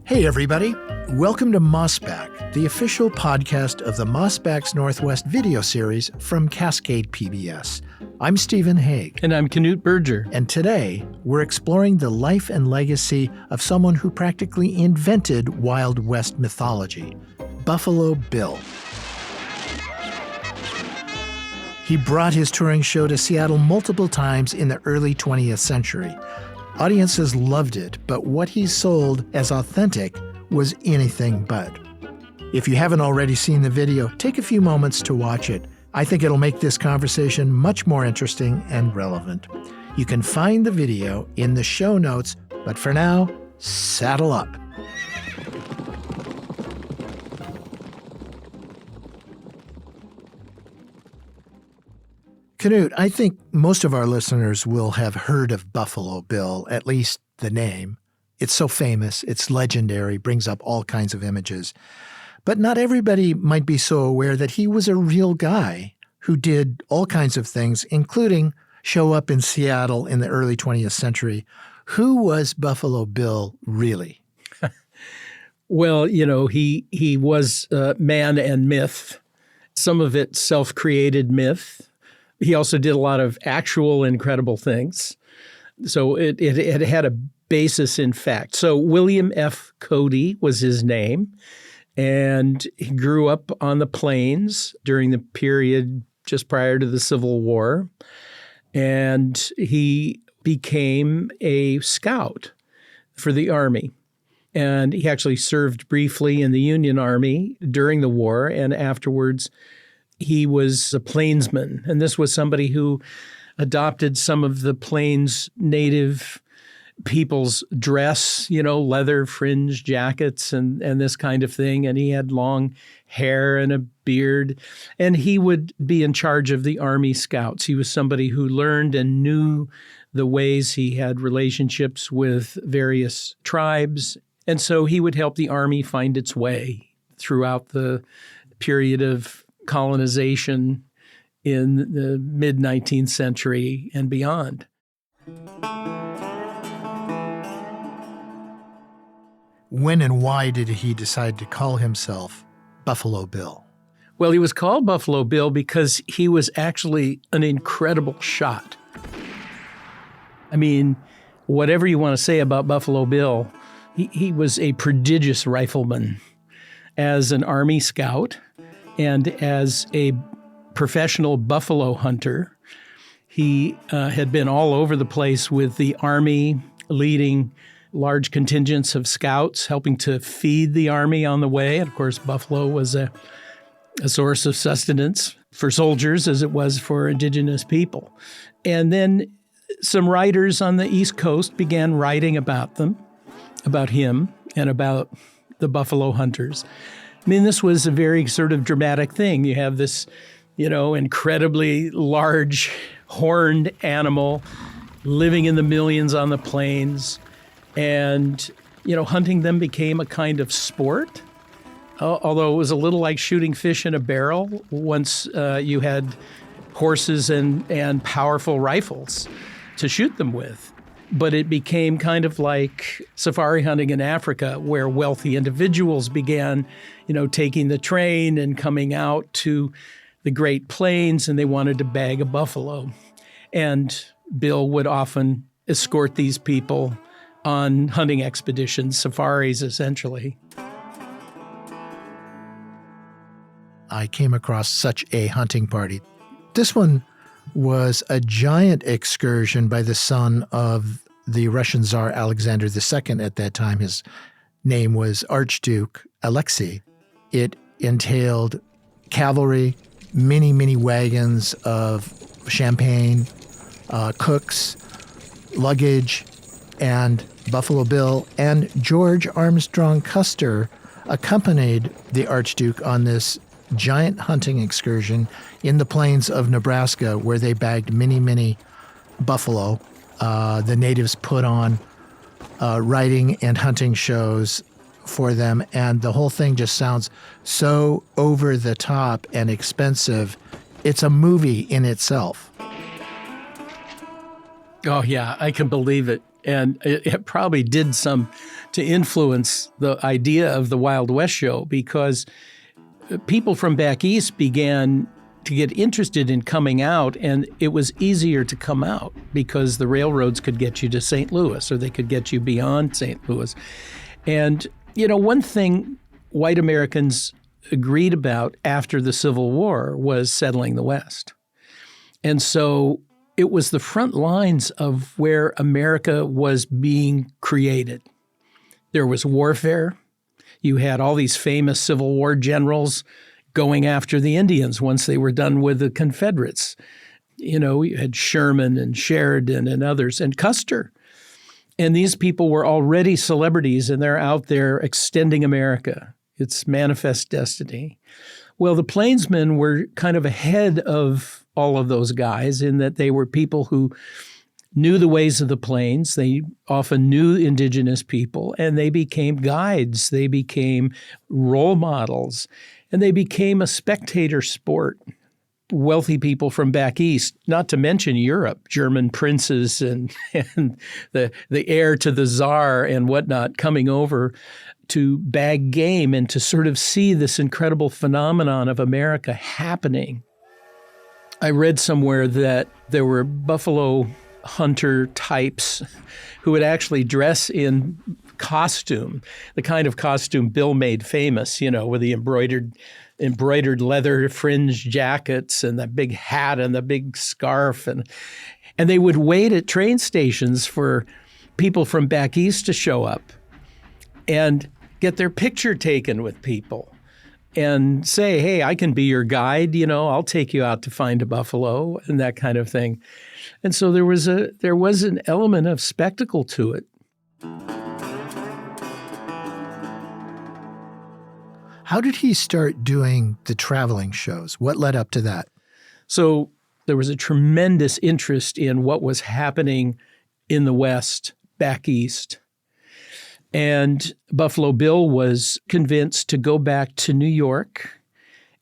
Hey everybody, welcome to Mossback, the official podcast of the Mossback's Northwest video series from Cascade PBS. I'm Stephen Hegg. And I'm Knute Berger. And today, we're exploring the life and legacy of someone who practically invented Wild West mythology, Buffalo Bill. He brought his touring show to Seattle multiple times in the early 20th century. Audiences loved it, but what he sold as authentic was anything but. If you haven't already seen the video, take a few moments to watch it. I think it'll make this conversation much more interesting and relevant. You can find the video in the show notes, but for now, saddle up. Knute, I think most of our listeners will have heard of Buffalo Bill, at least the name. It's so famous, it's legendary, brings up all kinds of images. But not everybody might be so aware that he was a real guy who did all kinds of things, including show up in Seattle in the early 20th century. Who was Buffalo Bill really? Well, you know, he was man and myth, some of it self-created myth. He also did a lot of actual incredible things. So it had a basis in fact. So William F. Cody was his name, and he grew up on the plains during the period just prior to the Civil War, and he became a scout for the Army. And he actually served briefly in the Union Army during the war, and afterwards he was a plainsman, and this was somebody who adopted some of the plains native people's dress, you know, leather fringe jackets and this kind of thing. And he had long hair and a beard, and he would be in charge of the Army Scouts. He was somebody who learned and knew the ways. He had relationships with various tribes, and so he would help the Army find its way throughout the period of colonization in the mid-19th century and beyond. When and why did he decide to call himself Buffalo Bill? Well, he was called Buffalo Bill because he was actually an incredible shot. I mean, whatever you want to say about Buffalo Bill, he was a prodigious rifleman. As an Army scout, and as a professional buffalo hunter, he had been all over the place with the Army, leading large contingents of scouts, helping to feed the Army on the way. And of course, buffalo was a source of sustenance for soldiers as it was for indigenous people. And then some writers on the East Coast began writing about him, and about the buffalo hunters. I mean, this was a very sort of dramatic thing. You have this, you know, incredibly large horned animal living in the millions on the plains. And, you know, hunting them became a kind of sport, although it was a little like shooting fish in a barrel once you had horses and powerful rifles to shoot them with. But it became kind of like safari hunting in Africa, where wealthy individuals began, you know, taking the train and coming out to the Great Plains, and they wanted to bag a buffalo. And Bill would often escort these people on hunting expeditions, safaris essentially. I came across such a hunting party. This one was a giant excursion by the son of the Russian Tsar Alexander II at that time. His name was Archduke Alexei. It entailed cavalry, many wagons of champagne, cooks, luggage, and Buffalo Bill and George Armstrong Custer accompanied the Archduke on this giant hunting excursion in the plains of Nebraska, where they bagged many buffalo. The natives put on riding and hunting shows for them, and the whole thing just sounds so over the top and expensive. It's a movie in itself. Oh, yeah, I can believe it. And it probably did some to influence the idea of the Wild West show, because people from back east began to get interested in coming out, and it was easier to come out because the railroads could get you to St. Louis, or they could get you beyond St. Louis. And, one thing white Americans agreed about after the Civil War was settling the West. And so it was the front lines of where America was being created. There was warfare. You had all these famous Civil War generals going after the Indians once they were done with the Confederates. You had Sherman and Sheridan and others, and Custer. And these people were already celebrities, and they're out there extending America, its manifest destiny. Well, the Plainsmen were kind of ahead of all of those guys in that they were people who knew the ways of the plains. They often knew indigenous people, and they became guides. They became role models, and they became a spectator sport. Wealthy people from back east, not to mention Europe, German princes and the heir to the Tsar and whatnot, coming over to bag game and to sort of see this incredible phenomenon of America happening. I read somewhere that there were buffalo hunter types who would actually dress in costume, the kind of costume Bill made famous, with the embroidered leather fringe jackets and the big hat and the big scarf. And they would wait at train stations for people from back east to show up and get their picture taken with people and say, hey, I can be your guide, I'll take you out to find a buffalo and that kind of thing. And so there was an element of spectacle to it. How did he start doing the traveling shows? What led up to that? So there was a tremendous interest in what was happening in the West, back east. And Buffalo Bill was convinced to go back to New York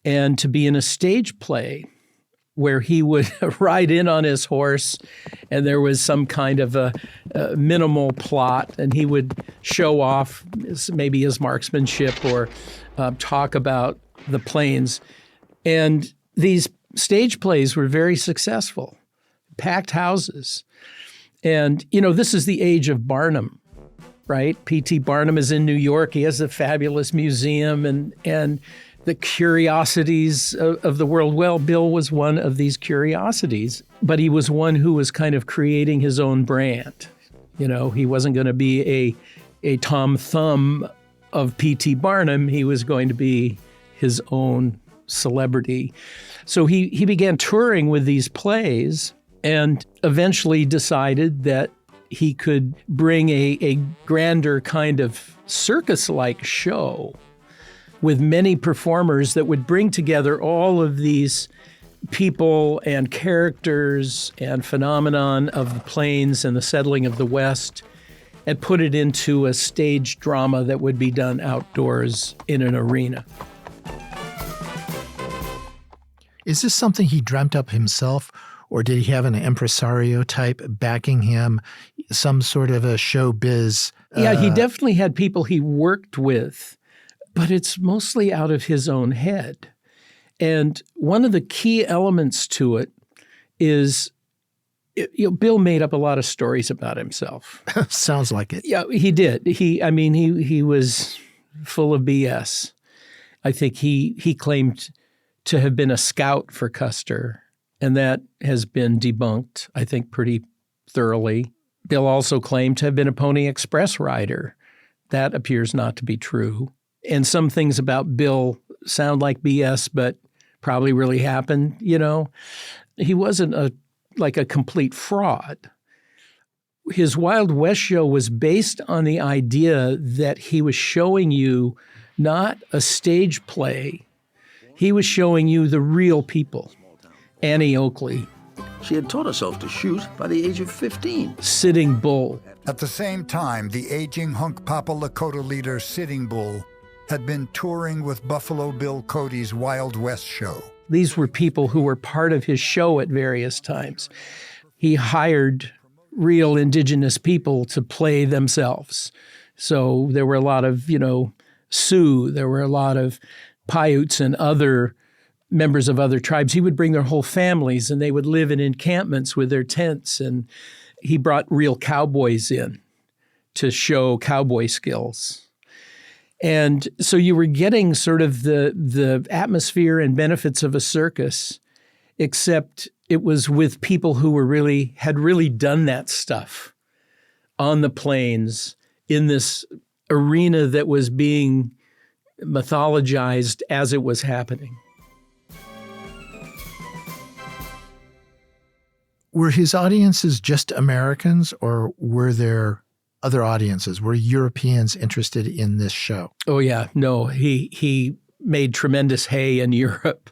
and to be in a stage play where he would ride in on his horse, and there was some kind of a minimal plot, and he would show off maybe his marksmanship or talk about the plains. And these stage plays were very successful, packed houses. And, this is the age of Barnum, right? P.T. Barnum is in New York. He has a fabulous museum and the curiosities of the world. Well, Bill was one of these curiosities, but he was one who was kind of creating his own brand. He wasn't going to be a Tom Thumb of P.T. Barnum. He was going to be his own celebrity. So he began touring with these plays and eventually decided that he could bring a grander kind of circus-like show with many performers that would bring together all of these people and characters and phenomenon of the plains and the settling of the West and put it into a stage drama that would be done outdoors in an arena. Is this something he dreamt up himself, or did he have an impresario type backing him, some sort of a showbiz? Yeah, he definitely had people he worked with, but it's mostly out of his own head. And one of the key elements to it is, Bill made up a lot of stories about himself. Sounds like it. Yeah, he did. He was full of BS. I think he claimed to have been a scout for Custer, and that has been debunked, I think, pretty thoroughly. Bill also claimed to have been a Pony Express rider. That appears not to be true. And some things about Bill sound like BS, but probably really happened, He wasn't a complete fraud. His Wild West show was based on the idea that he was showing you not a stage play. He was showing you the real people. Annie Oakley. She had taught herself to shoot by the age of 15. Sitting Bull. At the same time, the aging Hunkpapa Lakota leader Sitting Bull had been touring with Buffalo Bill Cody's Wild West show. These were people who were part of his show at various times. He hired real indigenous people to play themselves. So there were a lot of, Sioux, there were a lot of Paiutes and other members of other tribes. He would bring their whole families and they would live in encampments with their tents. And he brought real cowboys in to show cowboy skills. And so you were getting sort of the atmosphere and benefits of a circus, except it was with people who had really done that stuff on the plains in this arena that was being mythologized as it was happening. Were his audiences just Americans, or were there other audiences? Were Europeans interested in this show? Oh, yeah. No, he made tremendous hay in Europe.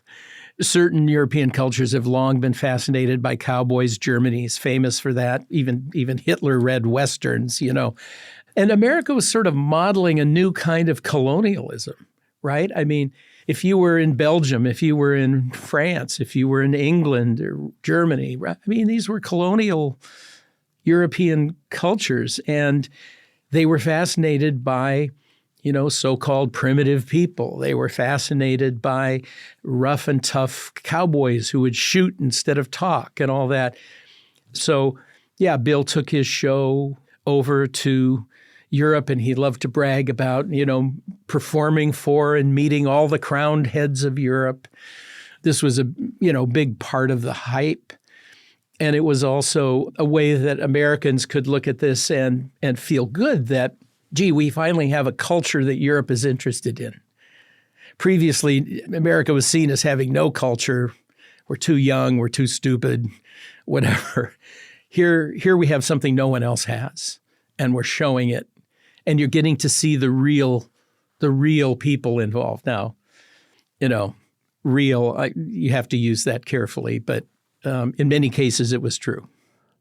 Certain European cultures have long been fascinated by cowboys. Germany is famous for that. Even Hitler read Westerns, And America was sort of modeling a new kind of colonialism, right? I mean, if you were in Belgium, if you were in France, if you were in England or Germany, right? I mean, these were colonial European cultures, and they were fascinated by, so-called primitive people. They were fascinated by rough and tough cowboys who would shoot instead of talk and all that. So, yeah, Bill took his show over to Europe, and he loved to brag about, performing for and meeting all the crowned heads of Europe. This was a, big part of the hype. And it was also a way that Americans could look at this and feel good that, gee, we finally have a culture that Europe is interested in. Previously, America was seen as having no culture. We're too young, we're too stupid, whatever. Here we have something no one else has, and we're showing it. And you're getting to see the real people involved. Now, you have to use that carefully, but in many cases it was true.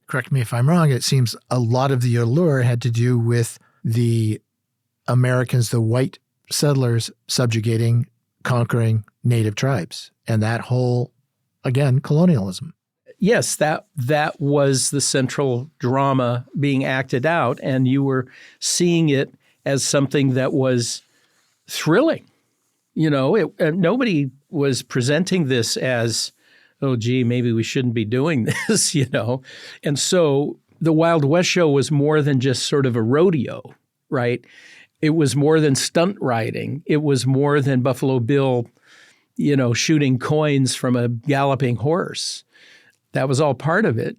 Correct me if I'm wrong. It seems a lot of the allure had to do with the Americans, the white settlers, subjugating, conquering native tribes, and that whole, again, colonialism. Yes, that was the central drama being acted out, and you were seeing it as something that was thrilling. Nobody was presenting this as, oh, gee, maybe we shouldn't be doing this, And so the Wild West show was more than just sort of a rodeo, right? It was more than stunt riding. It was more than Buffalo Bill, shooting coins from a galloping horse. That was all part of it.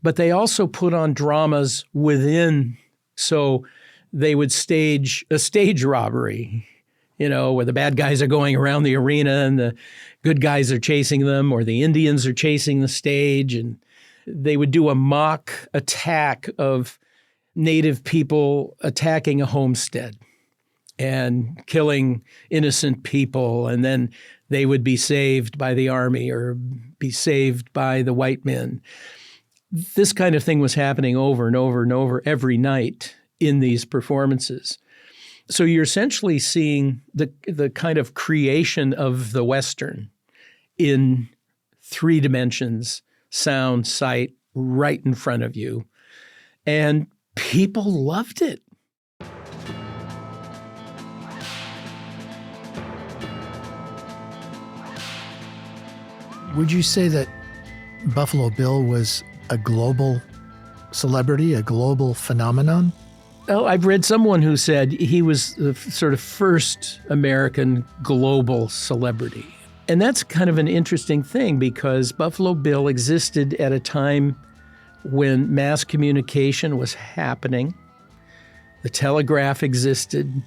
But they also put on dramas within. So they would stage a stage robbery, where the bad guys are going around the arena and the good guys are chasing them, or the Indians are chasing the stage. And they would do a mock attack of native people attacking a homestead and killing innocent people. And then they would be saved by the army or be saved by the white men. This kind of thing was happening over and over and over every night in these performances. So you're essentially seeing the kind of creation of the Western in 3 dimensions, sound, sight, right in front of you. And people loved it. Would you say that Buffalo Bill was a global celebrity, a global phenomenon? Oh, I've read someone who said he was the sort of first American global celebrity. And that's kind of an interesting thing because Buffalo Bill existed at a time when mass communication was happening. The telegraph existed.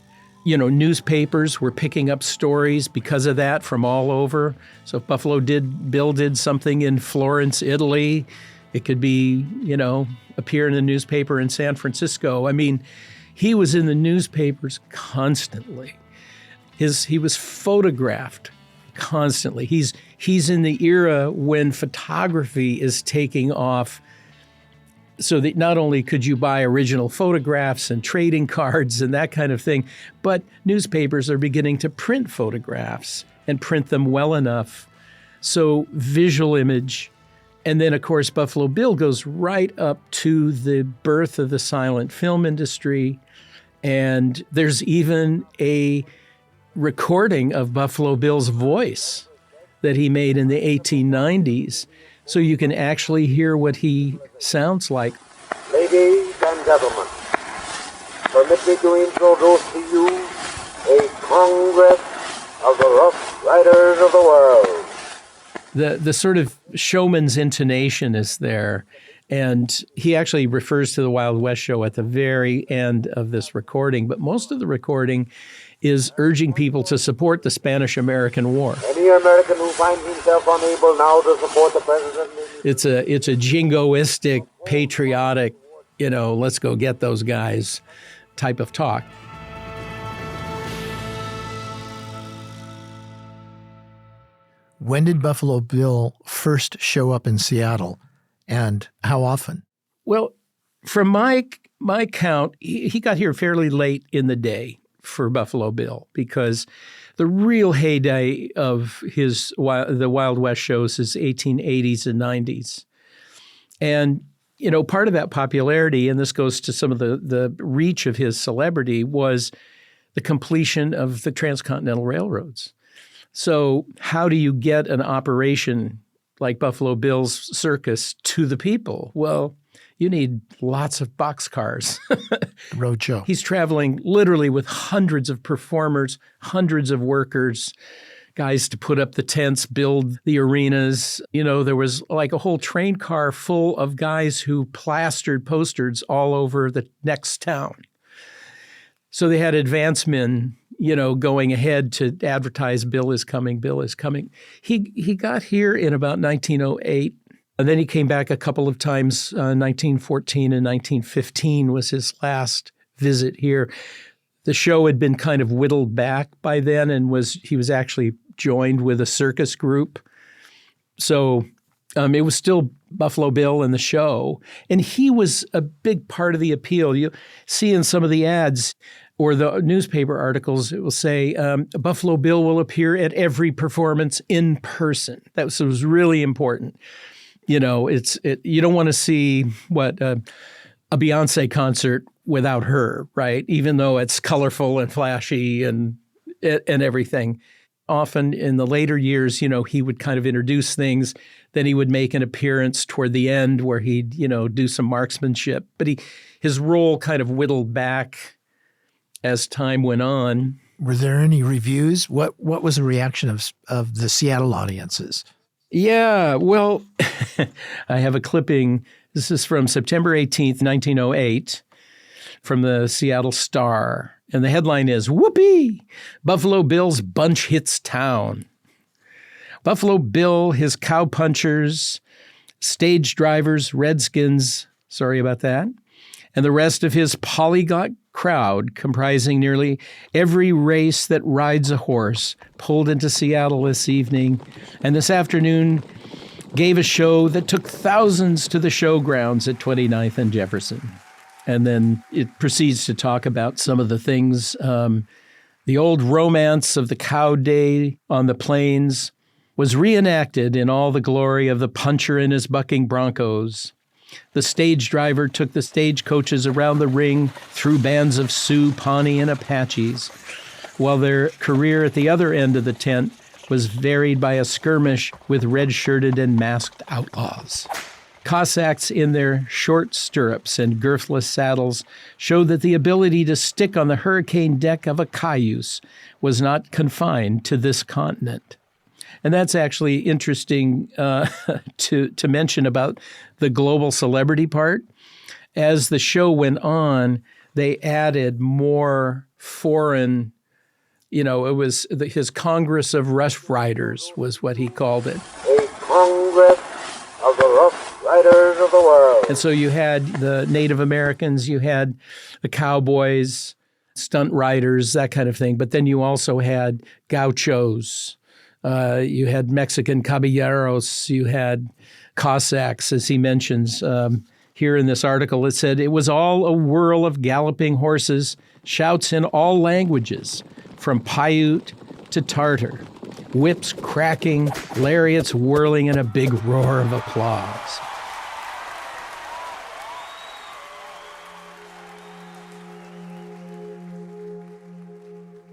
Newspapers were picking up stories because of that from all over. So if Bill did something in Florence, Italy, it could be, appear in the newspaper in San Francisco. I mean, he was in the newspapers constantly. He was photographed constantly. He's in the era when photography is taking off. So that not only could you buy original photographs and trading cards and that kind of thing, but newspapers are beginning to print photographs and print them well enough. So visual image. And then, of course, Buffalo Bill goes right up to the birth of the silent film industry And there's even a recording of Buffalo Bill's voice that he made in the 1890s. So you can actually hear what he sounds like. Ladies and gentlemen, permit me to introduce to you a Congress of the Rough Riders of the world. The sort of showman's intonation is there. And he actually refers to the Wild West show at the very end of this recording. But most of the recording is urging people to support the Spanish-American War. Any American who finds himself unable now to support the president... It's a jingoistic, patriotic, let's go get those guys type of talk. When did Buffalo Bill first show up in Seattle, and how often? Well, from my count, he got here fairly late in the day for Buffalo Bill, because the real heyday of the Wild West shows is 1880s and 90s. And, part of that popularity, and this goes to some of the reach of his celebrity, was the completion of the transcontinental railroads. So how do you get an operation like Buffalo Bill's circus to the people? Well, you need lots of boxcars. Roadshow. He's traveling literally with hundreds of performers, hundreds of workers, guys to put up the tents, build the arenas. There was like a whole train car full of guys who plastered posters all over the next town. So they had advance men, going ahead to advertise, Bill is coming, Bill is coming. He got here in about 1908, and then he came back a couple of times. 1914 and 1915 was his last visit here. The show had been kind of whittled back by then, and he was actually joined with a circus group. So it was still Buffalo Bill and the show, and he was a big part of the appeal. You see in some of the ads or the newspaper articles, it will say Buffalo Bill will appear at every performance in person. That was really important. You don't want to see a Beyonce concert without her, right? Even though it's colorful and flashy and everything. Often in the later years, he would kind of introduce things. Then he would make an appearance toward the end where he'd, do some marksmanship. But his role kind of whittled back as time went on. Were there any reviews? What was the reaction of the Seattle audiences? Yeah, well, I have a clipping. This is from September 18th, 1908, from the Seattle Star. And the headline is, "Whoopee! Buffalo Bill's bunch hits town." Buffalo Bill, his cowpunchers, stage drivers, redskins, sorry about that, and the rest of his polyglot crowd, comprising nearly every race that rides a horse, pulled into Seattle this evening, and this afternoon gave a show that took thousands to the showgrounds at 29th and Jefferson. And then it proceeds to talk about some of the things, the old romance of the cow day on the plains was reenacted in all the glory of the puncher and his bucking broncos. The stage driver took the stagecoaches around the ring through bands of Sioux, Pawnee, and Apaches, while their career at the other end of the tent was varied by a skirmish with red-shirted and masked outlaws. Cossacks in their short stirrups and girthless saddles showed that the ability to stick on the hurricane deck of a cayuse was not confined to this continent. And that's actually interesting to mention about the global celebrity part. As the show went on, they added more foreign, it was his Congress of Rough Riders was what he called it. A Congress of the Rough Riders of the world. And so you had the Native Americans, you had the cowboys, stunt riders, that kind of thing. But then you also had gauchos. You had Mexican caballeros, you had Cossacks, as he mentions. Here in this article, it said, "It was all a whirl of galloping horses, shouts in all languages, from Paiute to Tartar, whips cracking, lariats whirling, and a big roar of applause."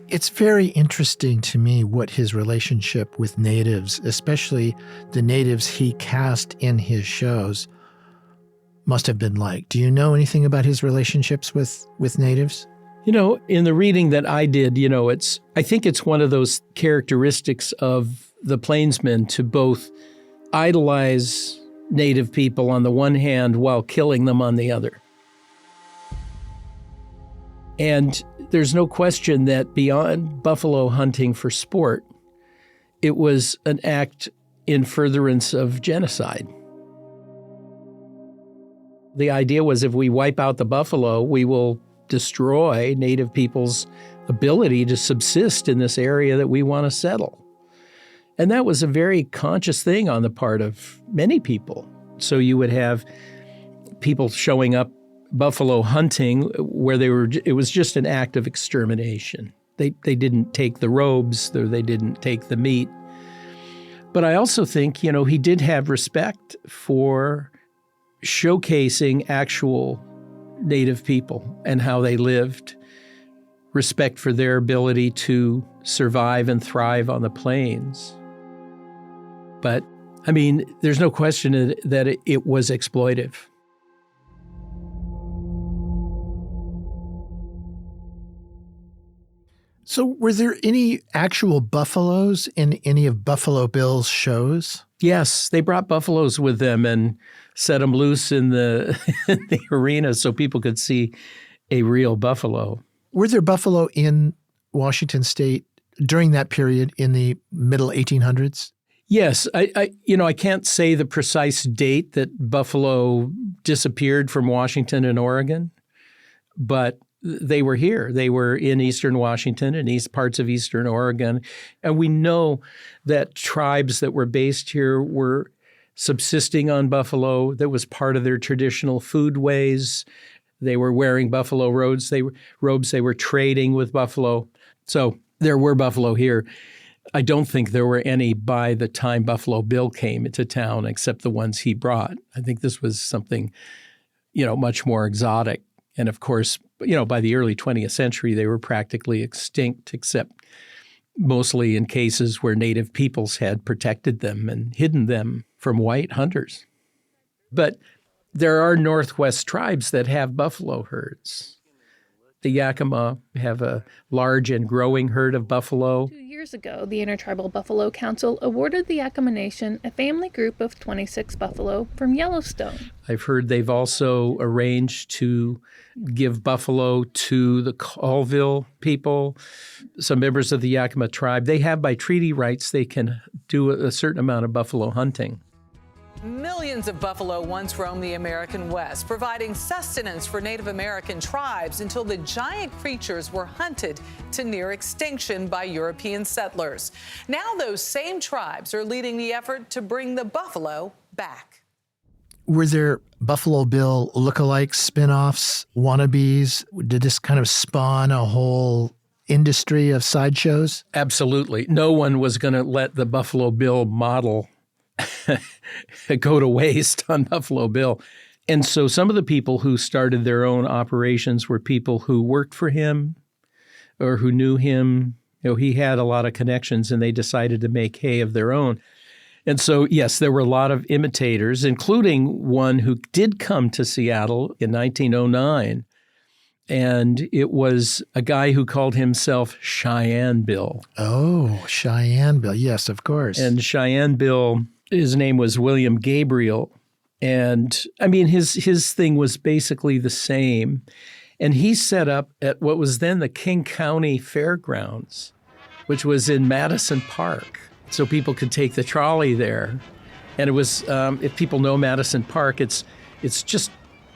It's very interesting to me what his relationship with natives, especially the natives he cast in his shows, must have been like. Do you know anything about his relationships with natives? In the reading that I did, I think it's one of those characteristics of the plainsmen to both idolize native people on the one hand while killing them on the other. And there's no question that beyond buffalo hunting for sport, it was an act in furtherance of genocide. The idea was if we wipe out the buffalo, we will destroy native people's ability to subsist in this area that we want to settle. And that was a very conscious thing on the part of many people. So you would have people showing up buffalo hunting where it was just an act of extermination. They didn't take the robes, or they didn't take the meat. But I also think, he did have respect for showcasing actual native people and how they lived, respect for their ability to survive and thrive on the plains. But, there's no question that it was exploitive. So were there any actual buffaloes in any of Buffalo Bill's shows? Yes, they brought buffaloes with them and set them loose in the, in the arena so people could see a real buffalo. Were there buffalo in Washington State during that period in the middle 1800s? Yes, I can't say the precise date that buffalo disappeared from Washington and Oregon, but they were here. They were in eastern Washington and east parts of eastern Oregon. And we know that tribes that were based here were subsisting on buffalo. That was part of their traditional foodways. They were wearing buffalo robes. They were trading with buffalo. So there were buffalo here. I don't think there were any by the time Buffalo Bill came into town, except the ones he brought. I think this was something, much more exotic. And of course, by the early 20th century, they were practically extinct, except mostly in cases where native peoples had protected them and hidden them from white hunters. But there are Northwest tribes that have buffalo herds. The Yakima have a large and growing herd of buffalo. 2 years ago, the Intertribal Buffalo Council awarded the Yakima Nation a family group of 26 buffalo from Yellowstone. I've heard they've also arranged to give buffalo to the Colville people, some members of the Yakima tribe. They have, by treaty rights, they can do a certain amount of buffalo hunting. Millions of buffalo once roamed the American West, providing sustenance for Native American tribes until the giant creatures were hunted to near extinction by European settlers. Now those same tribes are leading the effort to bring the buffalo back. Were there Buffalo Bill lookalikes, spin-offs, wannabes? Did this kind of spawn a whole industry of sideshows? Absolutely. No one was going to let the Buffalo Bill model go to waste on Buffalo Bill. And so some of the people who started their own operations were people who worked for him or who knew him. He had a lot of connections and they decided to make hay of their own. And so, yes, there were a lot of imitators, including one who did come to Seattle in 1909. And it was a guy who called himself Cheyenne Bill. Oh, Cheyenne Bill. Yes, of course. And Cheyenne Bill, his name was William Gabriel. And his thing was basically the same. And he set up at what was then the King County Fairgrounds, which was in Madison Park. So people could take the trolley there. And it was, if people know Madison Park, it's just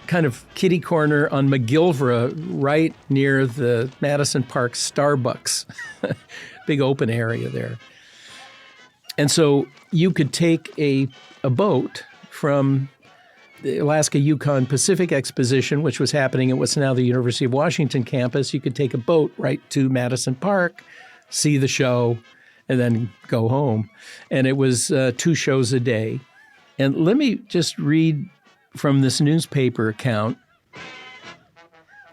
kind of kitty corner on McGillivray, right near the Madison Park Starbucks. Big open area there. And so you could take a boat from the Alaska Yukon Pacific Exposition, which was happening at what's now the University of Washington campus. You could take a boat right to Madison Park, see the show, and then go home. And it was 2 shows a day. And let me just read from this newspaper account.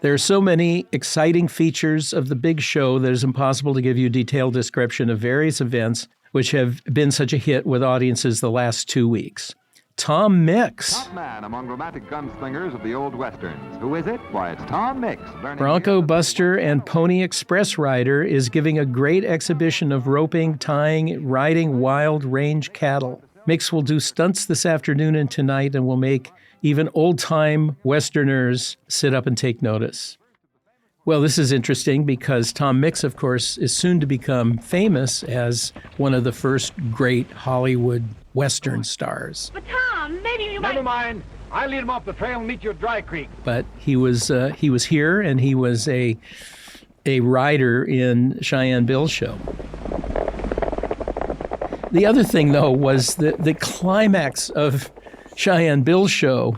There are so many exciting features of the big show that it's impossible to give you a detailed description of various events which have been such a hit with audiences the last 2 weeks. Tom Mix. Top man among romantic gunslingers of the old westerns. Who is it? Why, it's Tom Mix. Bronco buster and Pony Express rider is giving a great exhibition of roping, tying, riding wild range cattle. Mix will do stunts this afternoon and tonight and will make even old-time Westerners sit up and take notice. Well, this is interesting because Tom Mix, of course, is soon to become famous as one of the first great Hollywood Western stars. But Tom, maybe you might... Never mind. I'll lead him off the trail and meet you at Dry Creek. But he was here, and he was a rider in Cheyenne Bill show. The other thing, though, was the climax of Cheyenne Bill show,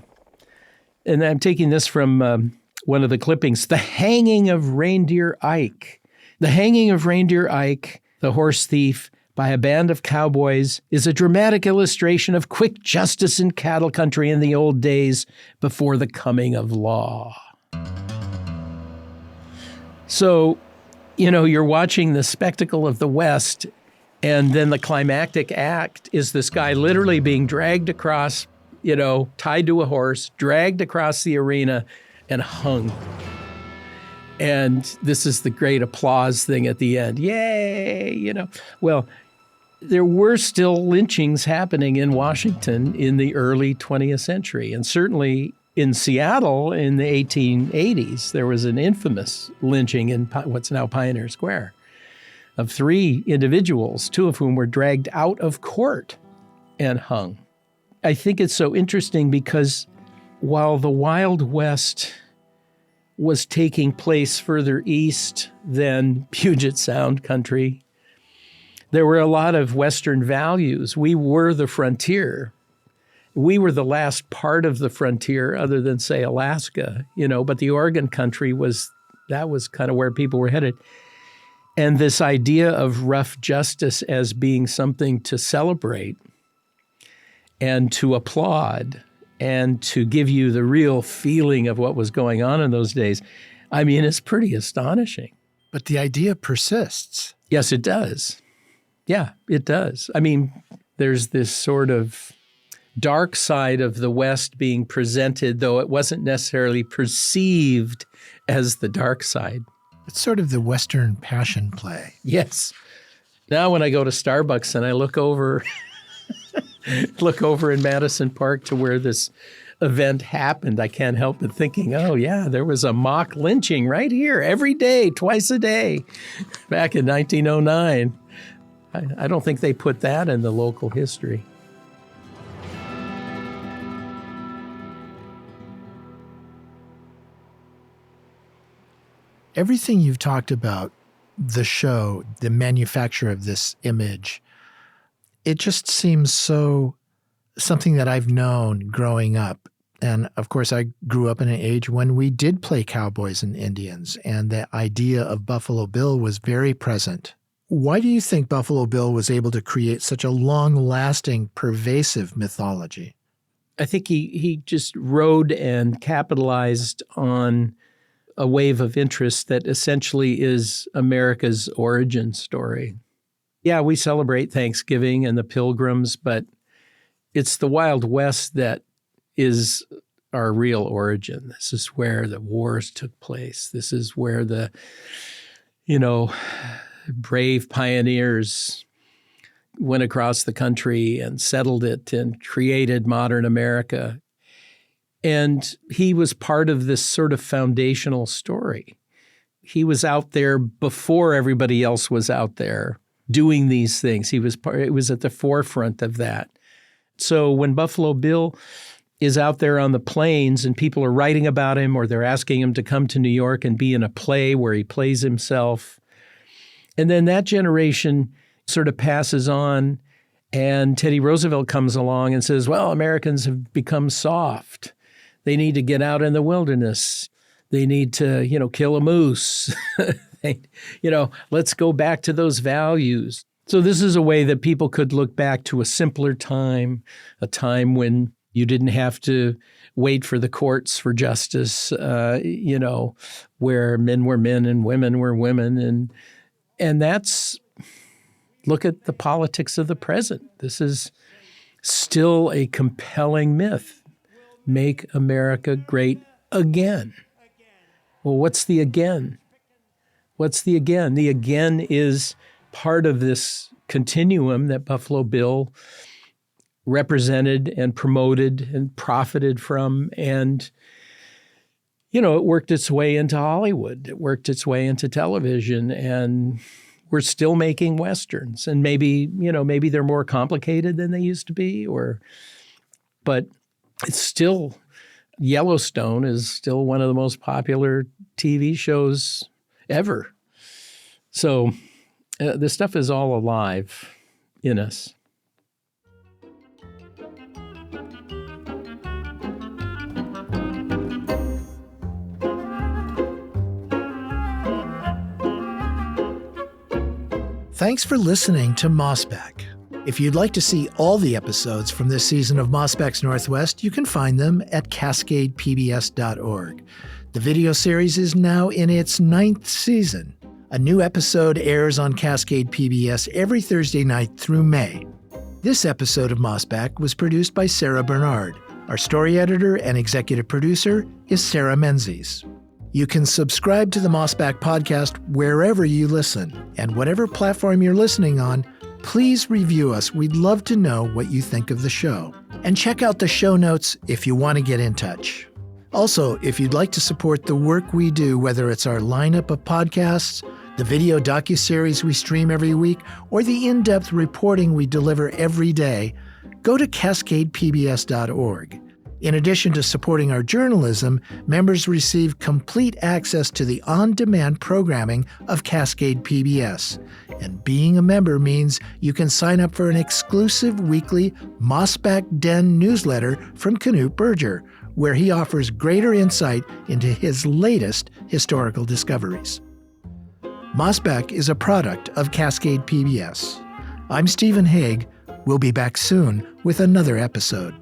and I'm taking this from one of the clippings, the hanging of Reindeer Ike. The hanging of Reindeer Ike, the horse thief, by a band of cowboys is a dramatic illustration of quick justice in cattle country in the old days before the coming of law. So, you're watching the spectacle of the West, and then the climactic act is this guy literally being dragged across, tied to a horse, dragged across the arena, and hung. And this is the great applause thing at the end. Yay, Well, there were still lynchings happening in Washington in the early 20th century. And certainly in Seattle in the 1880s, there was an infamous lynching in what's now Pioneer Square of 3 individuals, 2 of whom were dragged out of court and hung. I think it's so interesting because while the Wild West was taking place further east than Puget Sound country, there were a lot of Western values. We were the frontier. We were the last part of the frontier other than, say, Alaska, but the Oregon country was kind of where people were headed. And this idea of rough justice as being something to celebrate and to applaud and to give you the real feeling of what was going on in those days, it's pretty astonishing. But the idea persists. Yes, it does. Yeah, it does. There's this sort of dark side of the West being presented, though it wasn't necessarily perceived as the dark side. It's sort of the Western passion play. Yes. Now when I go to Starbucks and I look over in Madison Park to where this event happened, I can't help but thinking, oh yeah, there was a mock lynching right here every day, twice a day, back in 1909. I don't think they put that in the local history. Everything you've talked about, the show, the manufacture of this image, it just seems so something that I've known growing up. And of course, I grew up in an age when we did play cowboys and Indians, and the idea of Buffalo Bill was very present. Why do you think Buffalo Bill was able to create such a long-lasting, pervasive mythology? I think he just rode and capitalized on a wave of interest that essentially is America's origin story. Yeah, we celebrate Thanksgiving and the Pilgrims, but it's the Wild West that is our real origin. This is where the wars took place. This is where the, brave pioneers went across the country and settled it and created modern America. And he was part of this sort of foundational story. He was out there before everybody else was out there doing these things. It was at the forefront of that. So when Buffalo Bill is out there on the plains and people are writing about him or they're asking him to come to New York and be in a play where he plays himself, and then that generation sort of passes on and Teddy Roosevelt comes along and says, well, Americans have become soft. They need to get out in the wilderness. They need to, kill a moose. Let's go back to those values. So this is a way that people could look back to a simpler time, a time when you didn't have to wait for the courts for justice, where men were men and women were women. And that's, look at the politics of the present. This is still a compelling myth. Make America great again. Well, what's the again? What's the again? The again is part of this continuum that Buffalo Bill represented and promoted and profited from. And, it worked its way into Hollywood. It worked its way into television. And we're still making Westerns. And maybe they're more complicated than they used to be, but it's still, Yellowstone is still one of the most popular TV shows ever. So this stuff is all alive in us. Thanks for listening to Mossback. If you'd like to see all the episodes from this season of Mossback's Northwest, you can find them at cascadepbs.org. The video series is now in its 9th season. A new episode airs on Cascade PBS every Thursday night through May. This episode of Mossback was produced by Sarah Bernard. Our story editor and executive producer is Sarah Menzies. You can subscribe to the Mossback podcast wherever you listen, and whatever platform you're listening on, please review us. We'd love to know what you think of the show. And check out the show notes if you want to get in touch. Also, if you'd like to support the work we do, whether it's our lineup of podcasts, the video docuseries we stream every week, or the in-depth reporting we deliver every day, go to cascadepbs.org. In addition to supporting our journalism, members receive complete access to the on-demand programming of Cascade PBS. And being a member means you can sign up for an exclusive weekly Mossback Den newsletter from Knute Berger, where he offers greater insight into his latest historical discoveries. Mossback is a product of Cascade PBS. I'm Stephen Hegg. We'll be back soon with another episode.